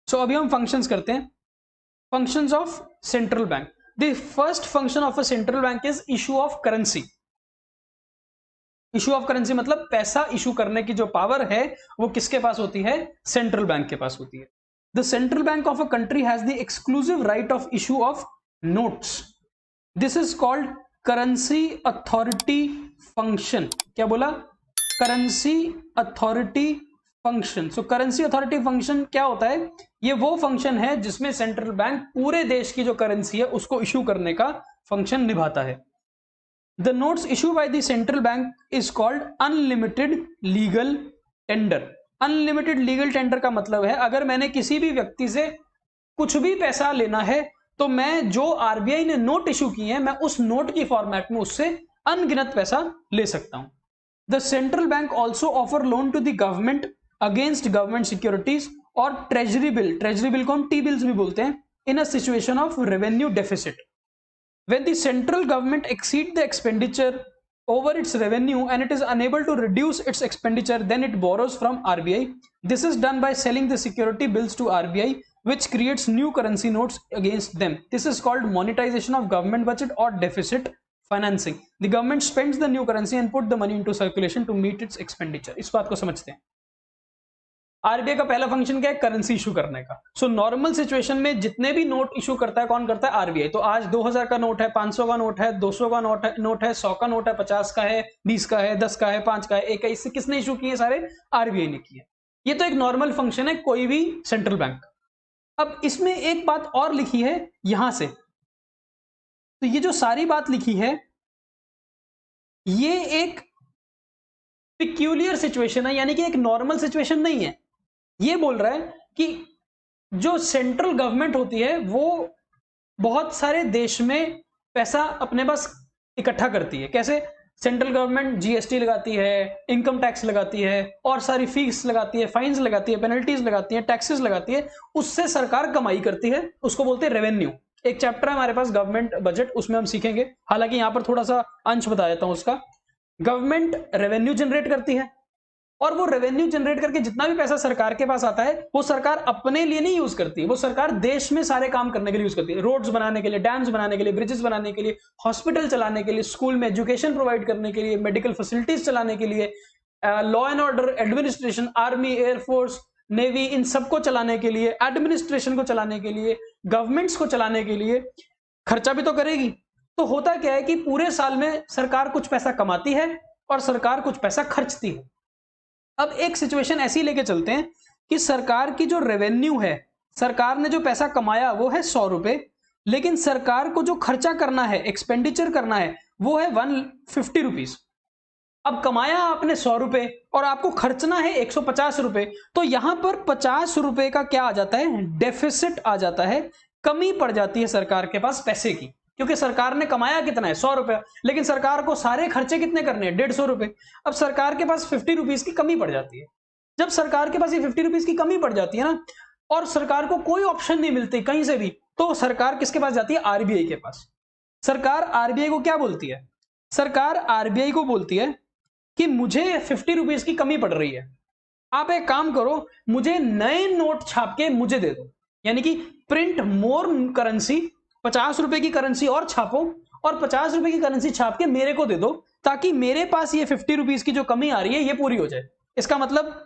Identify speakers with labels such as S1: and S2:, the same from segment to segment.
S1: सो अभी हम फंक्शंस करते हैं। Functions of central bank. The first function of a central bank is issue of currency. Issue of currency मतलब पैसा issue करने की जो पावर है वो किसके पास होती है? सेंट्रल बैंक के पास होती है। The central bank of a country has the exclusive right of issue of notes. This is called currency authority function. क्या बोला? Currency authority function. सो करेंसी अथॉरिटी फंक्शन क्या होता है? ये वो फंक्शन है जिसमें सेंट्रल बैंक पूरे देश की जो करेंसी है उसको इशू करने का फंक्शन निभाता है। The notes issued by the central bank is called unlimited legal tender। Unlimited legal tender का मतलब है अगर मैंने किसी भी व्यक्ति से कुछ भी पैसा लेना है तो मैं जो आरबीआई ने नोट इशू किए हैं मैं उस नोट की फॉर्मेट में उससे अनगिनत पैसा ले सकता हूं। The central bank also offer loan to the government against government securities और ट्रेजरी बिल। ट्रेजरी बिल को हम टी बिल्स भी बोलते हैं। In a situation of revenue deficit, when the central government exceeds the expenditure over its revenue and it is unable to reduce its expenditure, then it borrows from RBI. This is done by selling the security bills to RBI, which creates new currency notes against them. This is called monetization of government budget or deficit financing. The government spends the new currency and put the money into circulation to meet its expenditure. इस बात को समझते हैं। RBI का पहला function क्या है? Currency issue करने का। सो नॉर्मल सिचुएशन में जितने भी नोट इशू करता है कौन करता है? आरबीआई। तो आज 2000 का नोट है, 500 का नोट है, 200 का नोट है, 100 का नोट है, 50 का है, 20 का है, 10 का है, 5 का है, 1 का। इससे किसने इशू किए? सारे आरबीआई ने किए। ये तो एक नॉर्मल फंक्शन है कोई भी सेंट्रल बैंक। अब इसमें एक बात और लिखी है यहां से, तो ये जो सारी बात लिखी है ये एक पिक्यूलियर सिचुएशन है, यानी कि एक नॉर्मल सिचुएशन नहीं है। ये बोल रहा है कि जो सेंट्रल गवर्नमेंट होती है वो बहुत सारे देश में पैसा अपने पास इकट्ठा करती है। कैसे? सेंट्रल गवर्नमेंट जीएसटी लगाती है, इनकम टैक्स लगाती है, और सारी फीस लगाती है, फाइन्स लगाती है, पेनल्टीज लगाती है, टैक्सेस लगाती है, उससे सरकार कमाई करती है, उसको बोलते हैं रेवेन्यू। एक चैप्टर है हमारे पास गवर्नमेंट बजट, उसमें हम सीखेंगे। हालांकि यहां पर थोड़ा सा अंश बता देता हूं उसका। गवर्नमेंट रेवेन्यू जनरेट करती है और वो रेवेन्यू जनरेट करके जितना भी पैसा सरकार के पास आता है वो सरकार अपने लिए नहीं यूज करती, वो सरकार देश में सारे काम करने के लिए यूज करती है। रोड्स बनाने के लिए, डैम्स बनाने के लिए, ब्रिजेस बनाने के लिए, हॉस्पिटल चलाने के लिए, स्कूल में एजुकेशन प्रोवाइड करने के लिए, मेडिकल फैसिलिटीज चलाने के लिए, law and order administration, army, air force, navy, इन सबको चलाने के लिए, एडमिनिस्ट्रेशन को चलाने के लिए, गवर्नमेंट्स को चलाने के लिए खर्चा भी तो करेगी। तो होता क्या है कि पूरे साल में सरकार कुछ पैसा कमाती है और सरकार कुछ पैसा खर्चती है। अब एक सिचुएशन ऐसी लेके चलते हैं कि सरकार की जो रेवेन्यू है, सरकार ने जो पैसा कमाया वो है 100 रुपए, लेकिन सरकार को जो खर्चा करना है, एक्सपेंडिचर करना है, वो है 150 रुपीज। अब कमाया आपने 100 रुपए और आपको खर्चना है 150 रुपए, तो यहां पर 50 रुपए का क्या आ जाता है? डेफिसिट आ जाता है, कमी पड़ जाती है सरकार के पास पैसे की। क्योंकि सरकार ने कमाया कितना है? 100 रुपए, लेकिन सरकार को सारे खर्चे कितने करने हैं? 150 रुपए। अब सरकार के पास 50 रुपीज की कमी पड़ जाती है। जब सरकार के पास ये 50 रुपीज की कमी पड़ जाती है ना, और सरकार को कोई ऑप्शन नहीं मिलती कहीं से भी, तो सरकार किसके पास जाती है? आरबीआई के पास। सरकार आरबीआई को क्या बोलती है? सरकार आरबीआई को बोलती है कि मुझे 50 रुपीज की कमी पड़ रही है, आप एक काम करो, मुझे नए नोट छाप के मुझे दे दो, यानी कि प्रिंट मोर करेंसी, 50 रुपए की करेंसी और छापो, और 50 रुपए की करेंसी छाप के मेरे को दे दो, ताकि मेरे पास ये 50 रुपीज की जो कमी आ रही है ये पूरी हो जाए। इसका मतलब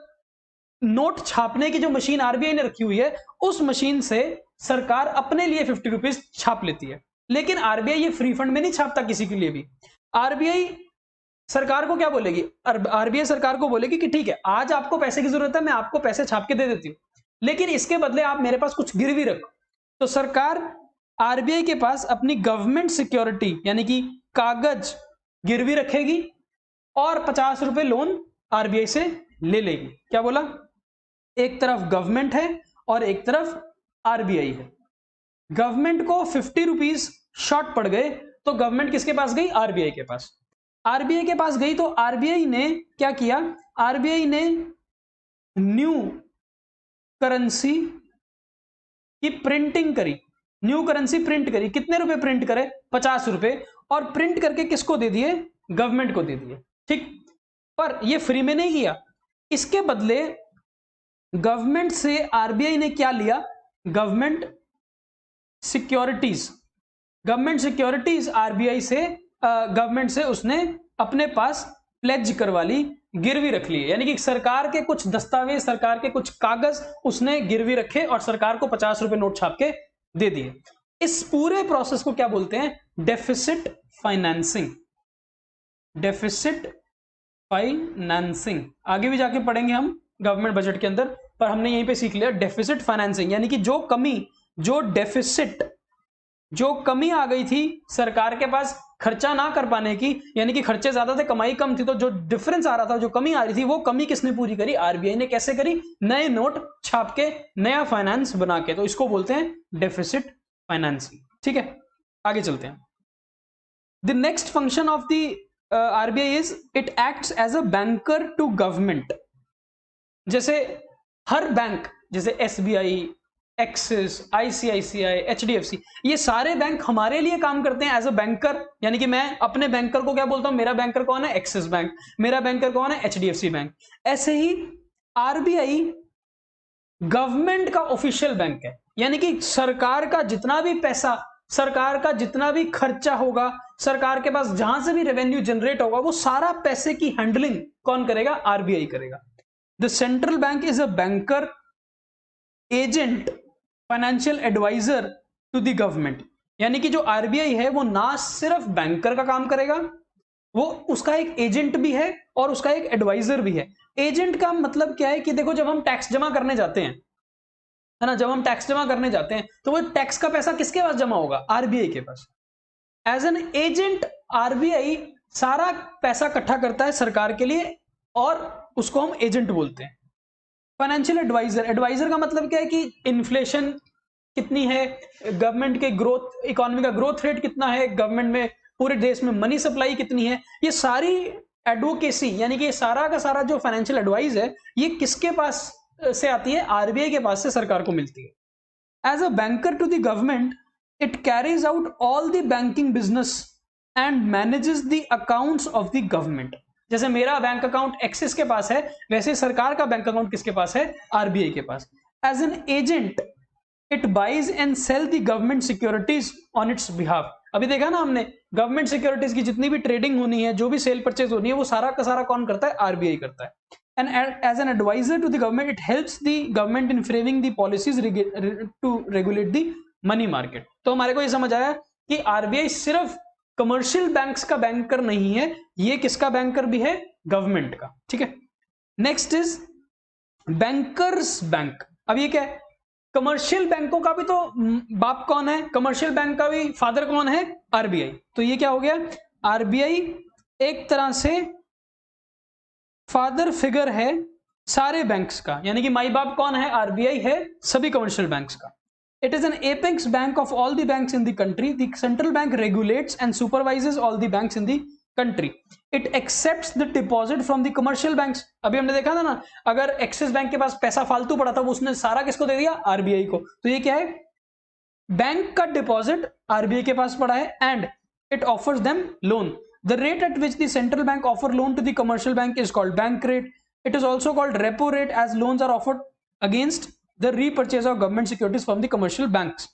S1: नोट छापने की जो मशीन आरबीआई ने रखी हुई है उस मशीन से सरकार अपने लिए 50 रुपीज छाप लेती है। लेकिन आरबीआई ये फ्री फंड में नहीं छापता किसी के लिए भी। आरबीआई सरकार को क्या बोलेगी? आरबीआई सरकार को बोलेगी कि ठीक है, आज आपको पैसे की जरूरत है, मैं आपको पैसे छाप के दे देती हूं, लेकिन इसके बदले आप मेरे पास कुछ गिरवी रखो। तो सरकार आरबीआई के पास अपनी गवर्नमेंट सिक्योरिटी यानी कि कागज गिरवी रखेगी और 50 रुपए लोन आरबीआई से ले लेगी। क्या बोला? एक तरफ गवर्नमेंट है और एक तरफ आरबीआई है। गवर्नमेंट को 50 रुपीज शॉर्ट पड़ गए तो गवर्नमेंट किसके पास गई? आरबीआई के पास। आरबीआई के पास गई तो आरबीआई ने क्या किया? आरबीआई ने न्यू करेंसी की प्रिंटिंग करी, न्यू करेंसी प्रिंट करी। कितने रुपए प्रिंट करे? 50 रुपए। और प्रिंट करके किसको दे दिए? गवर्नमेंट को दे दिए। ठीक, पर ये फ्री में नहीं किया, इसके बदले गवर्नमेंट से आरबीआई ने क्या लिया, गवर्नमेंट सिक्योरिटीज आरबीआई से, गवर्नमेंट से उसने अपने पास प्लेज करवा ली, गिरवी रख ली, यानी कि सरकार के कुछ दस्तावेज, सरकार के कुछ कागज उसने गिरवी रखे और सरकार को 50 रुपए नोट छाप के दे दिए। इस पूरे प्रोसेस को क्या बोलते हैं, डेफिसिट फाइनेंसिंग। डेफिसिट फाइनेंसिंग आगे भी जाके पढ़ेंगे हम गवर्नमेंट बजट के अंदर, पर हमने यहीं पे सीख लिया डेफिसिट फाइनेंसिंग, यानी कि जो कमी, जो डेफिसिट, जो कमी आ गई थी सरकार के पास खर्चा ना कर पाने की, यानी कि खर्चे ज्यादा थे कमाई कम थी, तो जो डिफरेंस आ रहा था, जो कमी आ रही थी, वो कमी किसने पूरी करी, आरबीआई ने। कैसे करी, नए नोट छाप के, नया फाइनेंस बना के, तो इसको बोलते हैं डेफिसिट फाइनेंसिंग। ठीक है, आगे चलते हैं। The next function of the RBI is it acts as a banker to government. जैसे हर बैंक, जैसे एसबीआई, एक्सिस, आईसीआईसीआई, एचडीएफसी, ये सारे बैंक हमारे लिए काम करते हैं एज अ बैंकर, यानी कि मैं अपने बैंकर को क्या बोलता हूं, मेरा बैंकर कौन है, एक्सिस बैंक, मेरा बैंकर कौन है, एचडीएफसी बैंक। ऐसे ही आरबीआई गवर्नमेंट का ऑफिशियल बैंक है, यानी कि सरकार का जितना भी पैसा, सरकार का जितना भी खर्चा होगा, सरकार के पास जहां से भी रेवेन्यू जनरेट होगा, वो सारा पैसे की हैंडलिंग कौन करेगा, आरबीआई करेगा। The central bank is a banker, agent, financial advisor to the government, यानी कि जो आरबीआई है वो ना सिर्फ बैंकर का काम करेगा, वो उसका एक एजेंट भी है और उसका एक एडवाइजर भी है। एजेंट का मतलब क्या है कि देखो, जब हम टैक्स जमा करने जाते हैं, है ना, जब हम टैक्स जमा करने जाते हैं तो वो टैक्स का पैसा किसके पास जमा होगा, आरबीआई के पास। एज एन एजेंट आरबीआई सारा पैसा इकट्ठा करता है सरकार के लिए और उसको हम एजेंट बोलते हैं। फाइनेंशियल एडवाइजर, एडवाइजर का मतलब क्या है कि इन्फ्लेशन कितनी है, गवर्नमेंट के ग्रोथ, इकोनॉमी का ग्रोथ रेट कितना है, गवर्नमेंट में पूरे देश में मनी सप्लाई कितनी है, ये सारी एडवोकेसी, यानी कि ये सारा का सारा जो फाइनेंशियल एडवाइस है, ये किसके पास से आती है, आरबीआई के पास से सरकार को मिलती है। As a banker to the government it carries out all the banking business and manages the accounts of the government. जैसे मेरा बैंक अकाउंट एक्सिस के पास है, वैसे सरकार का बैंक अकाउंट किसके पास है, आरबीआई के पास। As an agent it buys and sell the government securities on its behalf. अभी देखा ना हमने, गवर्नमेंट सिक्योरिटीज की जितनी भी ट्रेडिंग होनी है, जो भी सेल परचेज होनी है, वो सारा का सारा कौन करता है, आरबीआई करता है। And as an advisor to the government, it helps the government in framing the policies to regulate the money market. तो हमारे को ये समझ आया कि आरबीआई सिर्फ कमर्शियल बैंक्स का बैंकर नहीं है, ये किसका बैंकर भी है, गवर्नमेंट का। ठीक है, नेक्स्ट इज बैंकर्स बैंक। अब ये क्या है, कमर्शियल बैंकों का भी तो बाप कौन है, कमर्शियल बैंक का भी फादर कौन है, आरबीआई। तो ये क्या हो गया, आरबीआई एक तरह से फादर फिगर है सारे बैंक्स का, यानी कि माई बाप कौन है, आरबीआई है सभी कमर्शियल बैंक्स का। It is an apex bank of all the banks in the country. The central bank regulates and supervises all the banks in the country. It accepts the deposit from the commercial banks. अभी हमने देखा था ना, अगर axis bank के पास पैसा फालतू पड़ा था, वो उसने सारा किसको दे दिया, आरबीआई को। तो ये क्या है, बैंक का डिपॉजिट आरबीआई के पास पड़ा है and it offers them loan. The rate at which the central bank offer loan to the commercial bank is called bank rate. It is also called repo rate, as loans are offered against the repurchase of government securities from the commercial banks.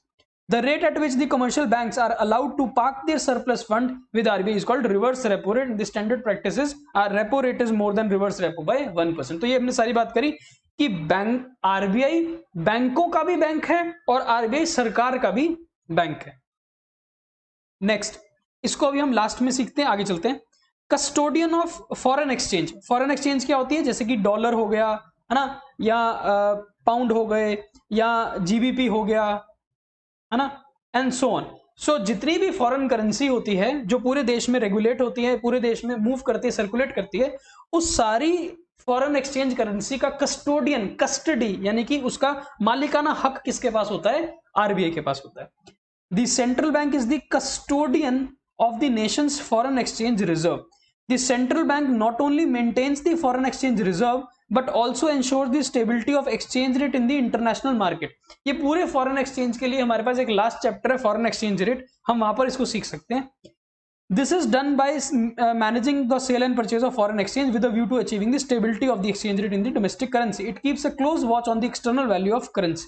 S1: The rate at which the commercial banks are allowed to park their surplus fund with RBI is called reverse repo rate. The standard practices are repo rate is more than reverse repo by 1%. तो ये हमने सारी बात करी कि bank, RBI बैंकों का भी बैंक है और आरबीआई सरकार का भी बैंक है। नेक्स्ट, इसको अभी हम लास्ट में सीखते हैं, आगे चलते हैं। Custodian of foreign exchange. Foreign exchange क्या होती है, जैसे कि डॉलर हो गया, है ना, या पाउंड हो गए, या जीबीपी हो गया, है ना, एंड सो ऑन। सो जितनी भी फॉरेन करेंसी होती है जो पूरे देश में रेगुलेट होती है, पूरे देश में मूव करती है, सर्कुलेट करती है, उस सारी फॉरेन एक्सचेंज करेंसी का कस्टोडियन, कस्टडी, यानी कि उसका मालिकाना हक किसके पास होता है, आरबीआई के पास होता है। The central bank is the custodian of the nation's foreign exchange reserve. The central bank not only maintains the foreign exchange reserve but also ensures the stability of exchange rate in the international market. ये पूरे foreign exchange के लिए हमारे पास एक last chapter है, foreign exchange rate, हम वहां पर इसको सीख सकते हैं। This is done by managing the sale and purchase of foreign exchange with a view to achieving the stability of the exchange rate in the domestic currency. It keeps a close watch on the external value of currency.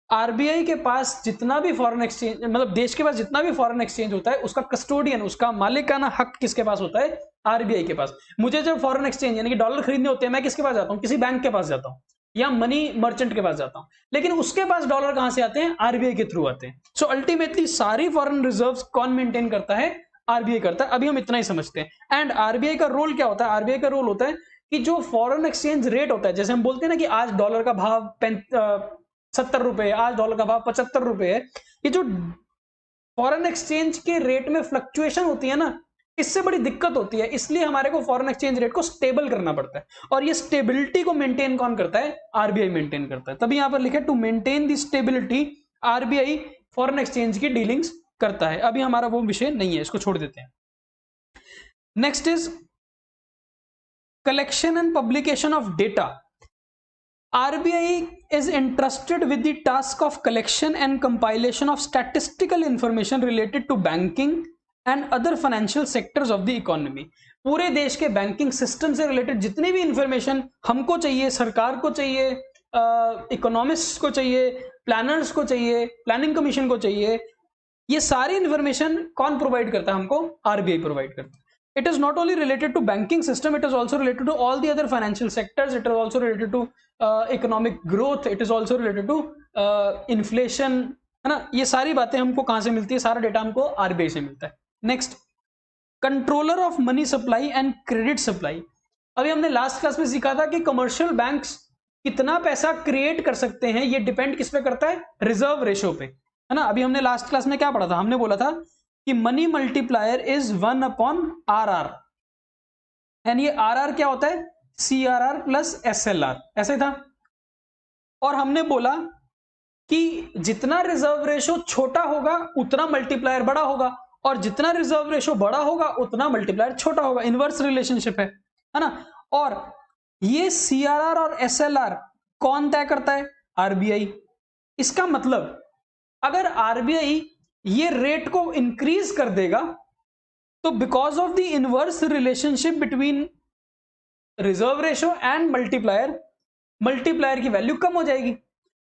S1: RBI के पास जितना भी foreign exchange, मतलब देश के पास जितना भी foreign exchange होता है, उसका कस्टोडियन, उसका मालिकाना हक किसके पास होता है? आरबीआई के पास। मुझे जब फॉरेन एक्सचेंज यानी कि डॉलर खरीदने होते हैं, मैं किसके पास जाता हूं? किसी बैंक के पास जाता हूं या मनी मर्चेंट के पास जाता हूं, लेकिन उसके पास डॉलर कहां से आते हैं? आरबीआई के थ्रू आते हैं। सो अल्टीमेटली सारी फॉरेन रिजर्व्स कौन मेंटेन करता है? आरबीआई करता है। अभी हम इतना ही समझते हैं। एंड आरबीआई का रोल क्या होता है? आरबीआई का रोल होता है कि जो फॉरेन एक्सचेंज रेट होता है, जैसे हम बोलते हैं ना कि आज डॉलर का भाव 70 रुपए, आज डॉलर का भाव 75 रुपए है, ये जो फॉरेन एक्सचेंज के रेट में फ्लक्चुएशन होती है ना, इससे बड़ी दिक्कत होती है। इसलिए हमारे को फॉरेन एक्सचेंज रेट को स्टेबल करना पड़ता है, और ये स्टेबिलिटी को मेंटेन कौन करता है? आरबीआई मेंटेन करता है। तभी यहां पर लिखे to maintain the stability RBI foreign exchange की डीलिंग्स करता है। अभी हमारा वो विषय नहीं है, इसको छोड़ देते हैं। Next is collection and publication of data. RBI is entrusted with the task of collection and compilation of statistical information related to banking and other financial sectors of the economy. पूरे देश के बैंकिंग सिस्टम से related जितनी भी information हमको चाहिए, सरकार को चाहिए, इकोनॉमिस्ट को चाहिए, प्लानर्स को चाहिए, प्लानिंग कमीशन को चाहिए, ये सारी इंफॉर्मेशन कौन प्रोवाइड करता है? हमको आरबीआई प्रोवाइड करता है। It is not only related to banking system, it is also related to all the other financial sectors. It is also related to economic growth. It is also related to inflation, है ना? ये सारी बातें हमको कहां से मिलती है? सारा डेटा हमको आरबीआई से मिलता है। Next, controller of money supply and credit supply. अभी हमने लास्ट क्लास में सीखा था कि कमर्शियल बैंक्स कितना पैसा क्रिएट कर सकते हैं, ये डिपेंड किस पे करता है? रिजर्व रेशो पे, है ना? अभी हमने लास्ट क्लास में क्या पढ़ा था? हमने बोला था कि money multiplier is 1/RR, and ये RR क्या होता है? CRR प्लस SLR, ऐसे था। और हमने बोला कि जितना रिजर्व रेशो छोटा होगा उतना मल्टीप्लायर बड़ा होगा, और जितना रिजर्व रेशो बड़ा होगा उतना मल्टीप्लायर छोटा होगा। इनवर्स रिलेशनशिप है ना? और ये CRR और SLR कौन तय करता है? आरबीआई। इसका मतलब अगर आरबीआई ये रेट को इंक्रीज कर देगा तो because of the inverse relationship between reserve ratio and multiplier, multiplier की वैल्यू कम हो जाएगी।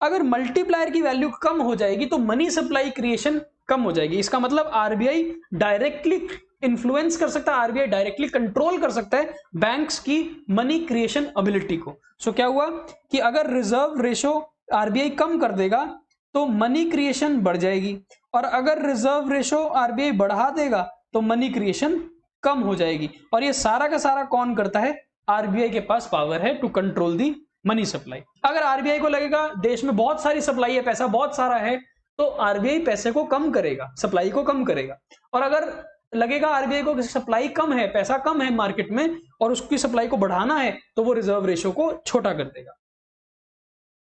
S1: अगर मल्टीप्लायर की वैल्यू कम हो जाएगी तो मनी सप्लाई क्रिएशन कम हो जाएगी। इसका मतलब आरबीआई डायरेक्टली इन्फ्लुएंस कर सकता है, आरबीआई डायरेक्टली कंट्रोल कर सकता है बैंक्स की मनी क्रिएशन एबिलिटी को। सो क्या हुआ कि अगर रिजर्व रेशो आरबीआई कम कर देगा तो मनी क्रिएशन बढ़ जाएगी, और अगर रिजर्व रेशो आरबीआई बढ़ा देगा तो मनी क्रिएशन कम हो जाएगी। और ये सारा का सारा कौन करता है? आरबीआई के पास पावर है to control the money supply. अगर आरबीआई को लगेगा देश में बहुत सारी सप्लाई है, पैसा बहुत सारा है, तो आरबीआई पैसे को कम करेगा, सप्लाई को कम करेगा। और अगर लगेगा आरबीआई को सप्लाई कम है, पैसा कम है मार्केट में और उसकी सप्लाई को बढ़ाना है, तो वो रिजर्व रेशो को छोटा कर देगा।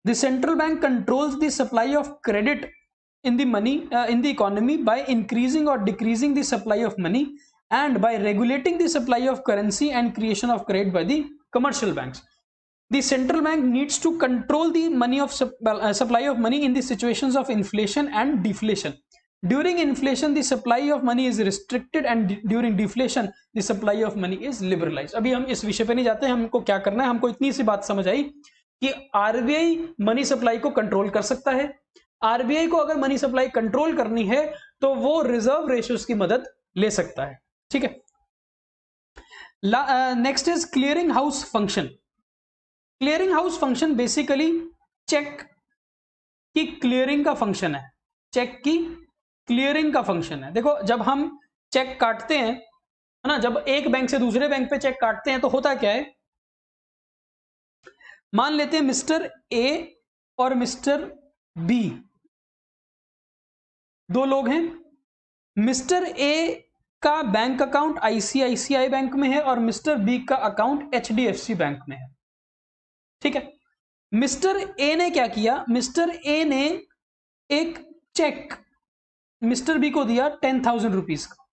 S1: The central bank controls the supply of credit in the economy by increasing or decreasing the supply of money, and by regulating the supply of currency and creation of credit by the commercial banks. The central bank needs to control the supply of money in the situations of inflation and deflation. During inflation the supply of money is restricted, and during deflation the supply of money is liberalized. अभी हम इस विषय पे नहीं जाते, हमको क्या करना है, हमको इतनी सी बात समझ आई कि आरबीआई मनी सप्लाई को कंट्रोल कर सकता है। आरबीआई को अगर मनी सप्लाई कंट्रोल करनी है तो वो रिजर्व रेशियोज की मदद ले सकता है। ठीक है। Next is clearing house function. Clearing house function basically cheque की क्लियरिंग का फंक्शन है। चेक की क्लियरिंग का फंक्शन है। देखो, जब हम चेक काटते हैं, है ना, जब एक बैंक से दूसरे बैंक पे चेक काटते हैं तो होता क्या है, मान लेते हैं मिस्टर ए और मिस्टर बी दो लोग हैं। मिस्टर ए का बैंक अकाउंट आईसीआईसीआई बैंक में है और मिस्टर बी का अकाउंट एचडीएफसी बैंक में है। ठीक है। मिस्टर ए ने क्या किया, मिस्टर ए ने एक चेक मिस्टर बी को दिया 10,000 रुपीज का।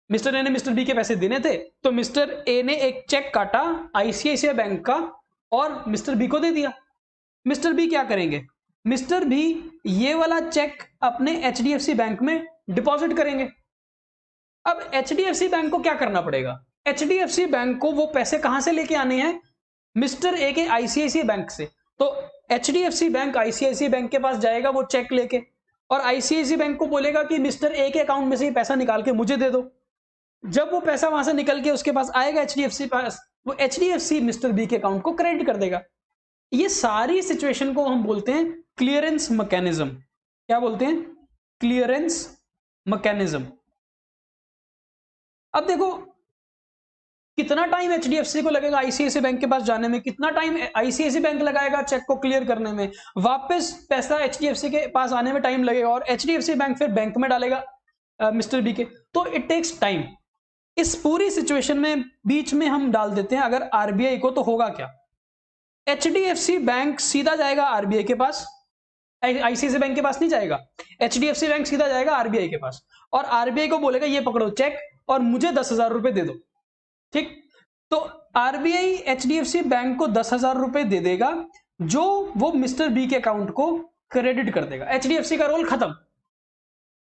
S1: मिस्टर ए ने मिस्टर बी के पैसे देने थे तो मिस्टर ए ने एक चेक काटा आईसीआईसीआई बैंक का और मिस्टर बी को दे दिया। मिस्टर बी क्या करेंगे, मिस्टर बी ये वाला चेक अपने एचडीएफसी बैंक में डिपॉजिट करेंगे। अब एचडीएफसी बैंक को क्या करना पड़ेगा? एचडीएफसी बैंक को वो पैसे कहां से लेके आने हैं? मिस्टर ए के आईसीआईसीआई बैंक से। तो एचडीएफसी बैंक आईसीआईसीआई बैंक के पास जाएगा वो चेक लेके, और आईसीआईसीआई बैंक को बोलेगा कि मिस्टर ए के अकाउंट में से ये पैसा निकाल के मुझे दे दो। जब वो पैसा वहां से निकल के उसके पास आएगा एचडीएफसी पास, वो एचडीएफसी मिस्टर बी के अकाउंट को क्रेडिट कर देगा। ये सारी सिचुएशन को हम बोलते हैं क्लियरेंस मैकेनिज्म। क्या बोलते हैं? Clearance mechanism. अब देखो कितना टाइम एचडीएफसी को लगेगा आईसीआईसीआई बैंक के पास जाने में, कितना टाइम आईसीआईसीआई बैंक लगाएगा चेक को क्लियर करने में, वापस पैसा एचडीएफसी के पास आने में टाइम लगेगा, और एचडीएफसी बैंक फिर बैंक में डालेगा मिस्टर बी के। तो इट टेक्स टाइम। इस पूरी सिचुएशन में बीच में हम डाल देते हैं अगर आरबीआई को, तो होगा क्या? एचडीएफसी बैंक सीधा जाएगा आरबीआई के पास, आईसीआईसीआई बैंक के पास नहीं जाएगा। एचडीएफसी बैंक सीधा जाएगा आरबीआई के पास, और आरबीआई को बोलेगा ये पकड़ो चेक और मुझे 10,000 रुपए दे दो। ठीक, तो आरबीआई एचडीएफसी बैंक को 10,000 रुपए दे देगा, जो वो मिस्टर बी के अकाउंट को क्रेडिट कर देगा। एचडीएफसी का रोल खत्म।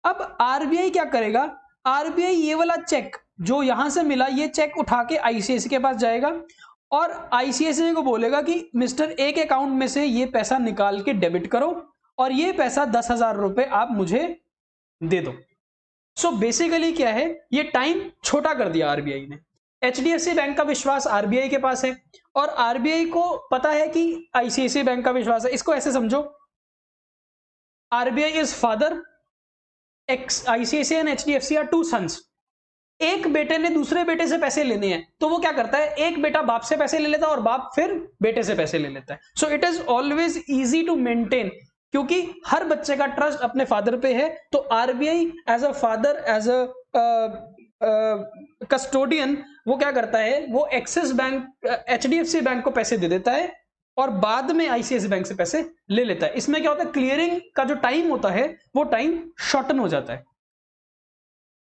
S1: अब आरबीआई क्या करेगा? आरबीआई ये वाला चेक जो यहां से मिला, ये चेक उठा के आईसीआईसीआई के पास जाएगा, और आईसीआईसीआई को बोलेगा कि मिस्टर ए के अकाउंट में से ये पैसा निकाल के डेबिट करो, और ये पैसा 10,000 रुपए आप मुझे दे दो। सो बेसिकली क्या है, ये टाइम छोटा कर दिया आरबीआई ने। एचडीएफसी बैंक का विश्वास आरबीआई के पास है, और आरबीआई को पता है कि आईसीआईसीआई बैंक का विश्वास है। इसको ऐसे समझो, RBI is father, ICICI and HDFC are two sons. एक बेटे ने दूसरे बेटे से पैसे लेने हैं, तो वो क्या करता है? एक बेटा बाप से पैसे ले लेता है और बाप फिर बेटे से पैसे ले लेता है। So it is always easy to maintain, क्योंकि हर बच्चे का ट्रस्ट अपने फादर पे है। तो RBI as a father, as a custodian, वो क्या करता है? वो एक्सिस बैंक, एचडीएफसी बैंक को पैसे दे देता है, और बाद में आईसीआईसीआई बैंक से पैसे ले लेता है। इसमें क्या होता है? क्लियरिंग का जो टाइम होता है वो टाइम शॉर्टन हो जाता है।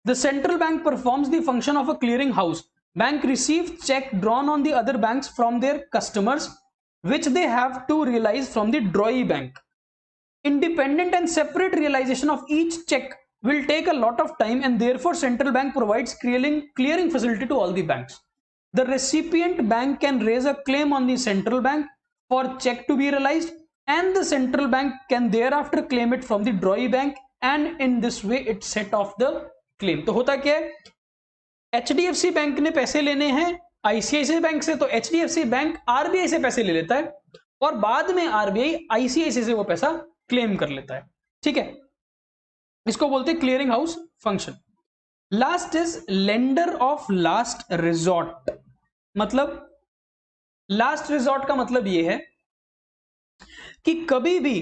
S1: The central bank performs the function of a clearing house. Bank receive check drawn on the other banks from their customers, which they have to realize from the drawee bank. Independent and separate realization of each check will take a lot of time, and therefore central bank provides clearing facility to all the banks. The recipient bank can raise a claim on the central bank for check to be realized, and the central bank can thereafter claim it from the drawee bank, and in this way it set off the claim. तो होता क्या है? HDFC bank ने पैसे लेने हैं ICICI bank से, तो एचडीएफसी बैंक आरबीआई से पैसे ले लेता है, और बाद में आरबीआई आईसीआईसीआई से वो पैसा क्लेम कर लेता है। ठीक है, इसको बोलते हैं clearing house function. Last is lender of last resort. मतलब लास्ट रिजॉर्ट का मतलब ये है कि कभी भी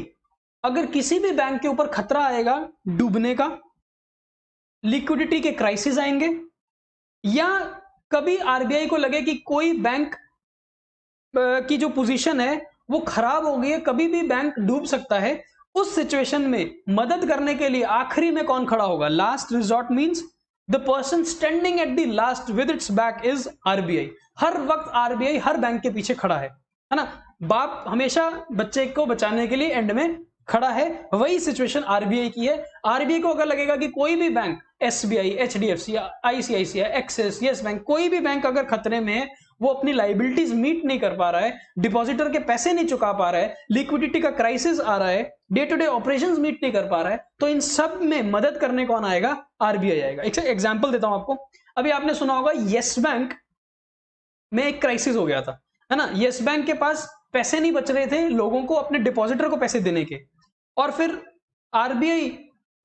S1: अगर किसी भी बैंक के ऊपर खतरा आएगा डूबने का, लिक्विडिटी के क्राइसिस आएंगे, या कभी आरबीआई को लगे कि कोई बैंक की जो पोजीशन है वो खराब हो गई है, कभी भी बैंक डूब सकता है, उस सिचुएशन में मदद करने के लिए आखिरी में कौन खड़ा होगा? Last resort means the person standing at the last with its back is RBI. हर वक्त आरबीआई हर बैंक के पीछे खड़ा है ना। बाप हमेशा बच्चे को बचाने के लिए एंड में खड़ा है, वही सिचुएशन आरबीआई की है। आरबीआई को अगर लगेगा कि कोई भी bank, SBI, HDFC, ICICI, axis, yes bank, कोई भी बैंक अगर खतरे में है, वो अपनी लाइबिलिटीज मीट नहीं कर पा रहा है, डिपॉजिटर के पैसे नहीं चुका पा रहा है, लिक्विडिटी का क्राइसिस आ रहा है, day to day operations meet नहीं कर पा रहा है, तो इन सब में मदद करने कौन आएगा? आरबीआई आएगा। एक एग्जांपल देता हूं आपको। अभी आपने सुना होगा यस बैंक में एक क्राइसिस हो गया था, है ना। यस बैंक के पास पैसे नहीं बच रहे थे लोगों को अपने डिपॉजिटर को पैसे देने के, और फिर आरबीआई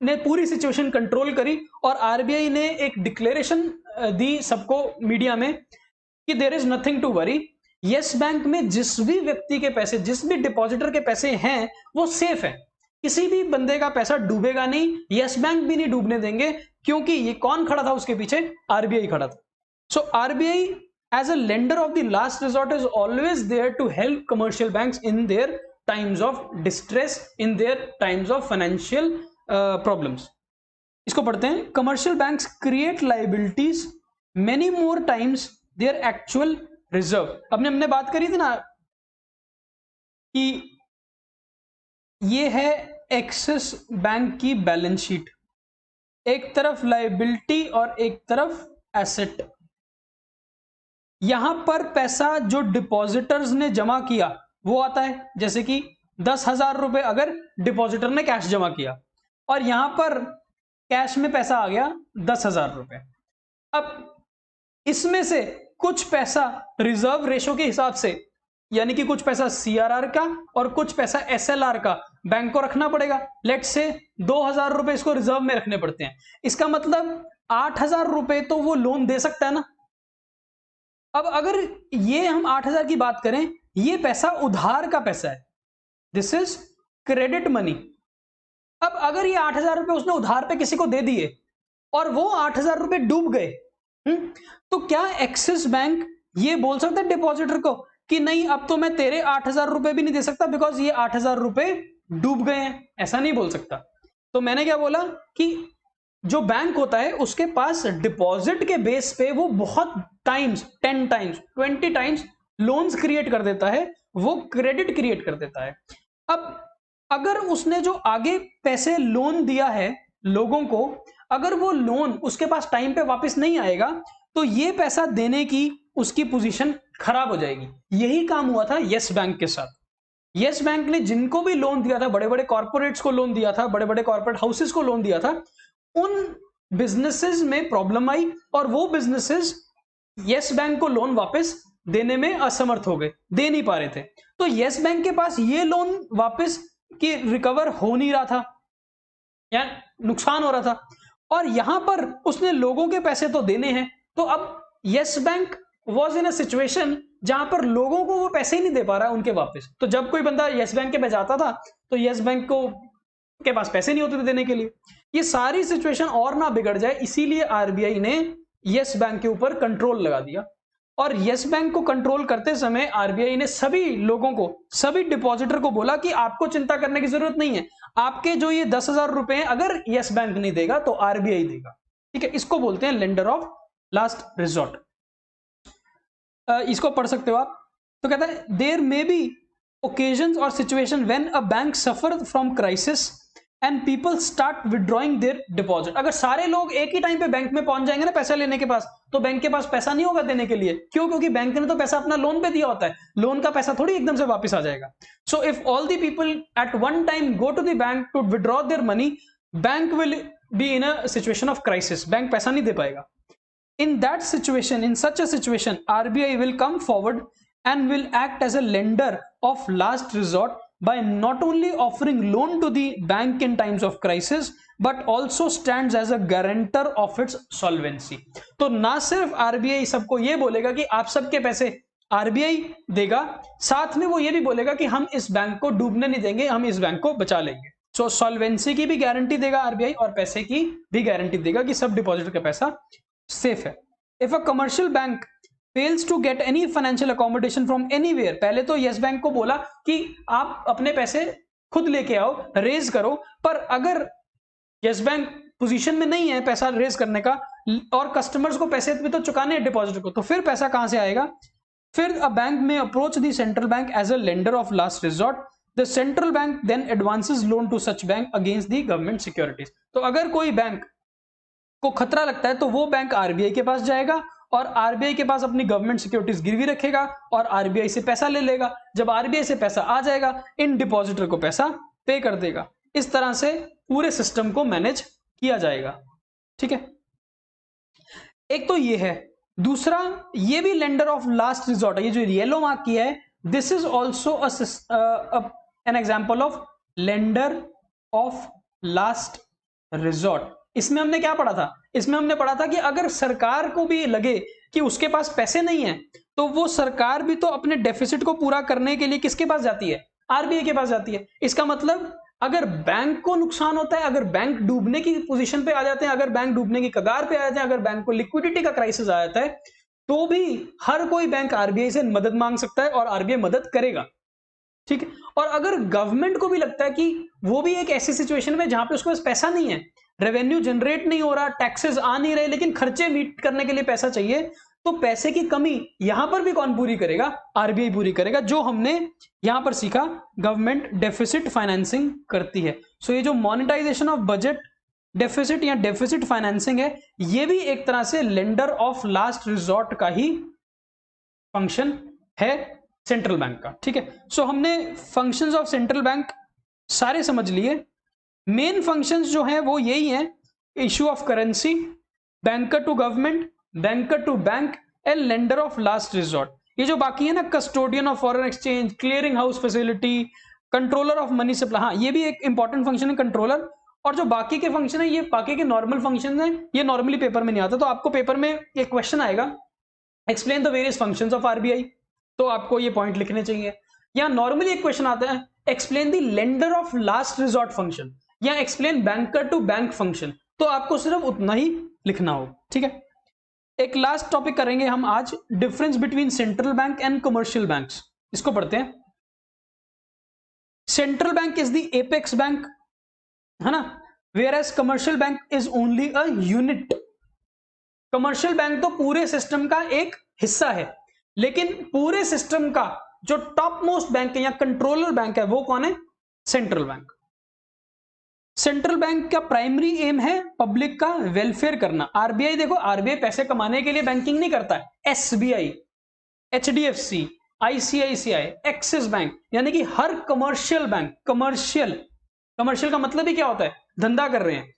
S1: ने पूरी सिचुएशन कंट्रोल करी, और आरबीआई ने एक डिक्लेरेशन दी सबको मीडिया में कि there is nothing to worry. Yes Bank में जिस भी व्यक्ति के पैसे, जिस भी डिपॉजिटर के पैसे हैं, वो सेफ है, किसी भी बंदे का पैसा डूबेगा नहीं, यस बैंक भी नहीं डूबने देंगे, क्योंकि ये कौन खड़ा था उसके पीछे? आरबीआई खड़ा था। So RBI as a lender of the last resort is always there to help commercial banks in their times of distress, in their times of financial problems. इसको पढ़ते हैं। commercial banks create liabilities many more times their actual reserve। हमने बात करी थी ना कि ये है एक्सिस बैंक की बैलेंस शीट। एक तरफ लायबिलिटी और एक तरफ एसेट। यहां पर पैसा जो डिपॉजिटर्स ने जमा किया वो आता है, जैसे कि 10,000 रुपए अगर डिपॉजिटर ने कैश जमा किया और यहां पर कैश में पैसा आ गया 10,000 रुपए। अब इसमें से कुछ पैसा रिजर्व रेशो के हिसाब से, यानी कि कुछ पैसा सीआरआर का और कुछ पैसा एसएलआर का बैंक को रखना पड़ेगा। लेट्स से 2,000 रुपए इसको रिजर्व में रखने पड़ते हैं। इसका मतलब 8,000 रुपए तो वो लोन दे सकता है ना। अब अगर ये हम 8,000 की बात करें, ये पैसा उधार का पैसा है, दिस इज क्रेडिट मनी। अब अगर ये 8,000 रुपए उसने उधार पे किसी को दे दिए और वो 8,000 रुपए डूब गए, तो क्या एक्सिस बैंक ये बोल सकता है डिपॉजिटर को कि नहीं अब तो मैं तेरे 8,000 रुपए भी नहीं दे सकता बिकॉज ये 8,000 रुपए डूब गए हैं? ऐसा नहीं बोल सकता। तो मैंने क्या बोला कि जो बैंक होता है उसके पास डिपॉजिट के बेस पे वो बहुत times, 10 times, 20 times loans create कर देता है, वो क्रेडिट क्रिएट कर देता है। अब अगर उसने जो आगे पैसे लोन दिया है लोगों को, अगर वो लोन उसके पास टाइम पे वापस नहीं आएगा तो ये पैसा देने की उसकी पोजीशन खराब हो जाएगी। यही काम हुआ था यस बैंक के साथ। यस बैंक ने जिनको भी लोन दिया था, बड़े बड़े कॉर्पोरेट्स को लोन दिया था, बड़े बड़े कॉर्पोरेट हाउसेस को लोन दिया था, उन बिजनेसेस में प्रॉब्लम आई और वो बिजनेसेस यस बैंक को लोन वापस देने में असमर्थ हो गए, दे नहीं पा रहे थे। तो यस बैंक के पास ये लोन वापस की रिकवर हो नहीं रहा था या नुकसान हो रहा था, और यहां पर उसने लोगों के पैसे तो देने हैं। तो अब yes bank was in a situation जहां पर लोगों को वो पैसे ही नहीं दे पा रहा है उनके वापस। तो जब कोई बंदा यस बैंक के पास जाता था तो यस बैंक को के पास पैसे नहीं होते थे देने के लिए। ये सारी सिचुएशन और ना बिगड़ जाए इसीलिए आरबीआई ने यस बैंक के ऊपर कंट्रोल लगा दिया। और यस बैंक को कंट्रोल करते समय आरबीआई ने सभी लोगों को, सभी डिपॉजिटर को बोला कि आपको चिंता करने की जरूरत नहीं है, आपके जो ये 10,000 रुपए हैं अगर यस बैंक नहीं देगा तो आरबीआई देगा। ठीक है, इसको बोलते हैं लेंडर ऑफ लास्ट रिजॉर्ट। इसको पढ़ सकते हो आप। तो कहता है देयर मे बी ओकेजन्स और situation when a bank suffer from crisis and people start withdrawing their deposit. अगर सारे लोग एक ही टाइम पे बैंक में पहुंच जाएंगे ना पैसा लेने के पास, तो बैंक के पास पैसा नहीं होगा देने के लिए। क्यों? क्योंकि बैंक ने तो पैसा अपना लोन पे दिया होता है, लोन का पैसा थोड़ी एकदम से वापस आ जाएगा। So if all the people at one time go to the bank to withdraw their money, bank will be in a situation of crisis, bank पैसा नहीं दे पाएगा। In that situation, in such a situation, RBI will come forward and will act as a lender of last resort by not only offering loan to the bank in times of crisis, but also stands as a guarantor of its solvency. तो ना सिर्फ RBI सबको ये बोलेगा कि आप सबके पैसे RBI देगा, साथ में वो ये भी बोलेगा कि हम इस बैंक को डूबने नहीं देंगे, हम इस बैंक को बचा लेंगे। सो सॉल्वेंसी की भी गारंटी देगा RBI और पैसे की भी गारंटी देगा कि सब डिपॉजिटर का पैसा सेफ है। If a commercial bank fails to get any financial accommodation from anywhere, पहले तो यस बैंक को बोला कि आप अपने पैसे खुद लेके आओ, रेज करो, पर अगर यस बैंक पोजीशन में नहीं है पैसा रेज करने का और कस्टमर्स को पैसे भी तो चुकाने हैं डिपॉजिटर को, तो फिर पैसा कहां से आएगा? फिर a bank may approach the central bank as a lender of last resort. The central bank then advances loan to such bank against the government securities. तो अगर कोई बैंक को खतरा लगता है तो वो बैंक आरबीआई के पास जाएगा और आरबीआई के पास अपनी गवर्नमेंट सिक्योरिटीज गिरवी रखेगा और आरबीआई से पैसा ले लेगा। जब आरबीआई से पैसा आ जाएगा इन डिपॉजिटर को पैसा पे कर देगा। इस तरह से पूरे सिस्टम को मैनेज किया जाएगा। ठीक है, एक तो ये है। दूसरा, ये भी लेंडर ऑफ लास्ट रिजॉर्ट है, ये जो येलो मार्क किया है, this is also an example of lender of last resort. इसमें हमने क्या पढ़ा था? इसमें हमने पढ़ा था कि अगर सरकार को भी लगे कि उसके पास पैसे नहीं है तो वो सरकार भी तो अपने डेफिसिट को पूरा करने के लिए किसके पास जाती है? आरबीआई के पास जाती है। इसका मतलब अगर बैंक को नुकसान होता है, अगर बैंक डूबने की पोजीशन पे आ जाते हैं, अगर बैंक डूबने की कगार पे आ जाते हैं, अगर बैंक को लिक्विडिटी का क्राइसिस आ जाता है, तो भी हर कोई बैंक आरबीआई से मदद मांग सकता है और आरबीआई मदद करेगा। ठीक है, और अगर गवर्नमेंट को भी लगता है कि वो भी एक ऐसी सिचुएशन में जहां पे उसके पास पैसा नहीं है, रेवेन्यू जनरेट नहीं हो रहा, टैक्सेस आ नहीं रहे, लेकिन खर्चे मीट करने के लिए पैसा चाहिए, तो पैसे की कमी यहां पर भी कौन पूरी करेगा? आरबीआई पूरी करेगा। जो हमने यहां पर सीखा, गवर्नमेंट डेफिसिट फाइनेंसिंग करती है। सो ये जो मॉनेटाइजेशन ऑफ बजट डेफिसिट या डेफिसिट फाइनेंसिंग है, ये भी एक तरह से लेंडर ऑफ लास्ट रिजॉर्ट का ही फंक्शन है सेंट्रल बैंक का। ठीक है, सो हमने फंक्शंस ऑफ सेंट्रल बैंक सारे समझ लिए। मेन फंक्शंस जो हैं वो यही हैं, issue of currency, banker to government, banker to bank and lender of last resort. ये जो बाकी है ना, custodian of foreign exchange, clearing house facility, controller of money supply, हाँ ये भी एक इंपॉर्टेंट फंक्शन है कंट्रोलर। और जो बाकी के फंक्शन है, ये बाकी के नॉर्मल फंक्शन है, ये नॉर्मली पेपर में नहीं आता। तो आपको पेपर में एक क्वेश्चन आएगा, explain the various functions of RBI, तो आपको ये पॉइंट लिखने चाहिए। या नॉर्मली एक क्वेश्चन आता है, explain the lender of last resort function, या explain banker to bank function, तो आपको सिर्फ उतना ही लिखना हो। ठीक है, एक लास्ट टॉपिक करेंगे हम आज, difference between central bank and commercial banks. इसको पढ़ते हैं। Central bank is the apex bank, है ना, whereas commercial bank is only a unit. Commercial bank तो पूरे सिस्टम का एक हिस्सा है, लेकिन पूरे सिस्टम का जो टॉप मोस्ट बैंक है या कंट्रोलर बैंक है, वो कौन है? Central bank. सेंट्रल बैंक का प्राइमरी एम है पब्लिक का वेलफेयर करना। आरबीआई देखो, आरबीआई पैसे कमाने के लिए बैंकिंग नहीं करता है। SBI, HDFC, ICICI, axis bank, यानी कि हर कमर्शियल बैंक, कमर्शियल का मतलब ही क्या होता है? धंधा कर रहे हैं।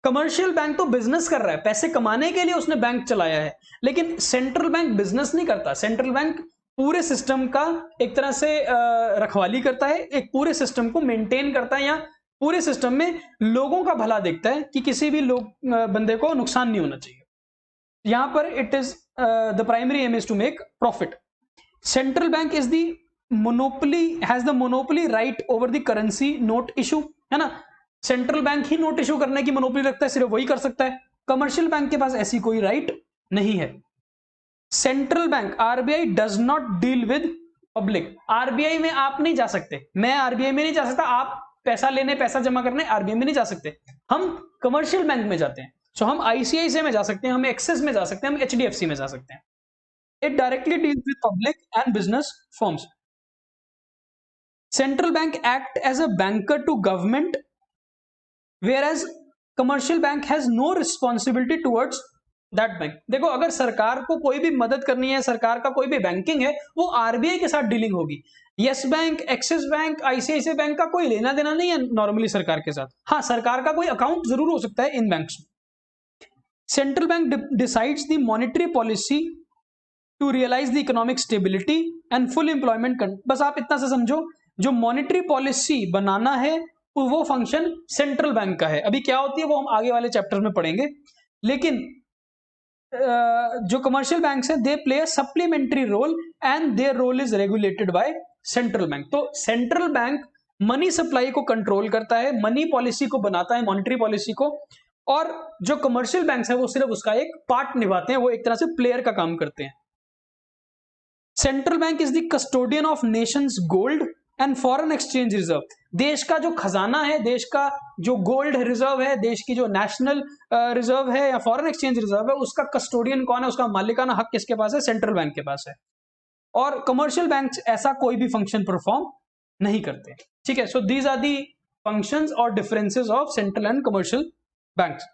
S1: कमर्शियल बैंक तो बिजनेस कर रहा है, पैसे कमाने के लिए उसने बैंक चलाया है। लेकिन सेंट्रल बैंक बिजनेस नहीं करता। सेंट्रल बैंक पूरे सिस्टम का एक तरह से रखवाली करता है, एक पूरे सिस्टम को मेंटेन करता है, या पूरे सिस्टम में लोगों का भला देखता है कि किसी भी बंदे को नुकसान नहीं होना चाहिए। यहां पर it is the primary aim is to make profit. Central bank is the monopoly, has the monopoly right over the currency note issue, है ना। सेंट्रल बैंक ही नोट इशू करने की मोनोपोली रखता है, सिर्फ वही कर सकता है। कमर्शियल बैंक के पास ऐसी कोई राइट नहीं है। Central bank, RBI does not deal with public. RBI में आप नहीं जा सकते, मैं आरबीआई में नहीं जा सकता, आप पैसा लेने, पैसा जमा करने आरबीआई में नहीं जा सकते। हम कमर्शियल बैंक में जाते हैं। सो हम आईसीआईसीआई में जा सकते हैं, हम एक्सिस में जा सकते हैं, हम एचडीएफसी में जा सकते हैं। It directly deals with public and business firms. Central bank act as a banker to government, whereas commercial bank has no responsibility towards that bank. देखो, अगर सरकार को कोई भी मदद करनी है, सरकार का कोई भी बैंकिंग है, वो आरबीआई के साथ डीलिंग होगी। Yes bank, axis bank, ICICI bank का कोई लेना देना नहीं है नॉर्मली सरकार के साथ। हाँ, सरकार का कोई अकाउंट जरूर हो सकता है इन बैंक्स में। Central bank decides the monetary policy to realise the economic stability and full employment. बस आप इतना से समझो, जो मॉनेटरी पॉलिसी बनाना है वो फंक्शन सेंट्रल बैंक का है। अभी क्या होती है वो हम आगे वाले चैप्टर में पढ़ेंगे। लेकिन जो कमर्शियल बैंक्स हैं, they play a supplementary role and their role is regulated by central bank. तो सेंट्रल बैंक मनी सप्लाई को कंट्रोल करता है, मनी पॉलिसी को बनाता है, मॉनेटरी पॉलिसी को, और जो कमर्शियल बैंक्स हैं वो सिर्फ उसका एक पार्ट निभाते हैं, वो एक तरह से प्लेयर का काम करते हैं। Central bank is the custodian of Nations gold and foreign exchange reserve. देश का जो खजाना है, देश का जो गोल्ड रिजर्व है, देश की जो नेशनल रिजर्व है या फॉरेन एक्सचेंज रिजर्व है, उसका कस्टोडियन कौन है, उसका मालिकाना हक किसके पास है? सेंट्रल बैंक के पास है। और कमर्शियल बैंक ऐसा कोई भी फंक्शन परफॉर्म नहीं करते। ठीक है, so these are the functions और differences of central and commercial banks.